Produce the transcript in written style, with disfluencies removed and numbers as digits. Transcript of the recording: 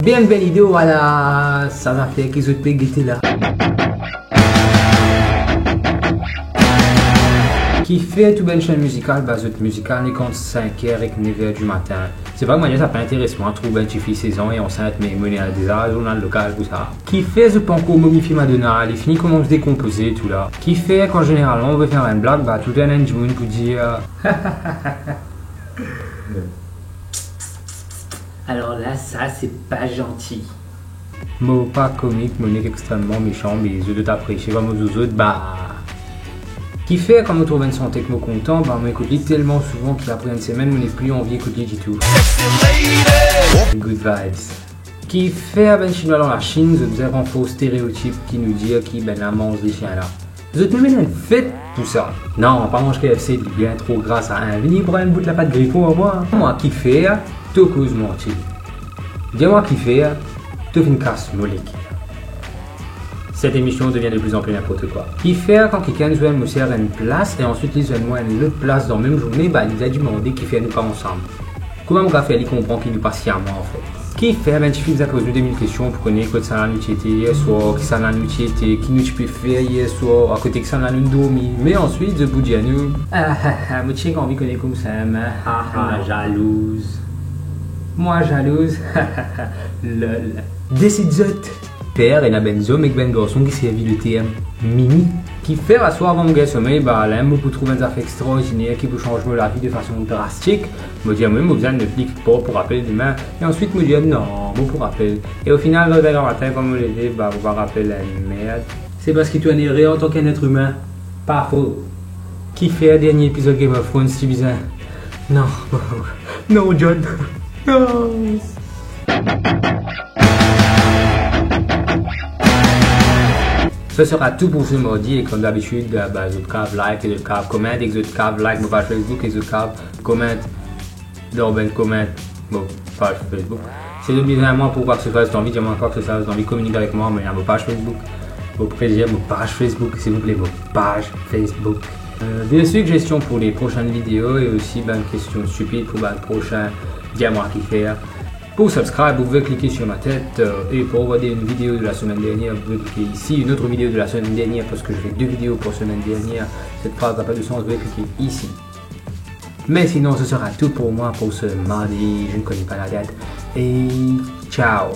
Bienvenido voilà, ça va faire qu'ils ont été là. Qui fait tout belle chaîne musicale, bah cette musicale est quand 5h et 9h du matin. C'est pas que moi ça peut intéresser moi, trouve une fille 16 ans et enceinte mais menée à des arts, journal local, tout ça. Qui fait ce panko momifie Madonna, les finis comment se décomposer tout là. Qui fait quand généralement on veut faire une blague, bah tout un engine pour dire. Alors là, ça c'est pas gentil. Mot pas comique, monique extrêmement méchant, mais les yeux de t'apprécier comme aux autres, bah. Qui fait quand on trouve une santé que moi content, bah on écoute tellement souvent qu'après une semaine on n'est plus envie d'écouter du tout. Good vibes. Qui fait à ben chinois dans la Chine, vous avez un faux stéréotype qui nous dit qui ben la mange des chiens là. Vous êtes même fait tout ça. Non, pas manger KFC, du bien trop grâce à un vini pour un bout de la pâte griffon à moi. Moi qui fait, tout cause menti. Dis-moi qui fait, tout une casse molique. Cette émission devient de plus en plus n'importe quoi. Qui fait quand quelqu'un nous a une place et ensuite ils ont une autre place dans la même journée, bah il a demandé qui fait nous pas ensemble. Comment on va faire, il comprend qu'il nous passe à moi en fait. Qui fait, ben tu fais à cause de 2000 questions pour connaître quoi ça l'a nous été hier soir, qui ça l'a nous été, qui nous peut faire hier soir, à côté que ça l'a nous dormi. Mais ensuite, de bout de nous, moi j'ai envie de connaître comme ça, jalouse. Moi jalouse, lol. Décide-zot. Père et la benzo, mais ben garçon qui servi le terme mini. Qui fait à soir avant mon sommeil, bah là, moi pour trouver des affaires extraordinaires qui peut changer la vie de façon drastique. Me dire, moi, besoin ne clique pas pour rappeler demain. Et ensuite, me dire, non, moi pour rappel. Et au final, le matin, comme me lever, bah, vous va rappeler la merde. C'est parce que tu es né en tant qu'un être humain. Pas faux. Qui fait un dernier épisode Game of Thrones si bizarre? Non, non, John. Non. Ce sera tout pour ce mardi et comme d'habitude, bah, je cave like, je cave comment, et je cave like ma page Facebook et je cave comment, comment, mon page Facebook. C'est de bien à moi pour quoi que ce soit, si envie de dire quoi que ce soit, si envie de communiquer avec moi, mais à ma page Facebook, vos plaisirs, ma page Facebook, s'il vous plaît, vos pages Facebook. Des suggestions pour les prochaines vidéos et aussi ben, une question stupide pour le prochain dis-moi qui faire. Pour subscribe, vous pouvez cliquer sur ma tête et pour regarder une vidéo de la semaine dernière, vous pouvez cliquer ici. Une autre vidéo de la semaine dernière parce que je fais 2 vidéos pour la semaine dernière. Cette phrase n'a pas de sens, vous pouvez cliquer ici. Mais sinon, ce sera tout pour moi pour ce mardi. Je ne connais pas la date. Et ciao!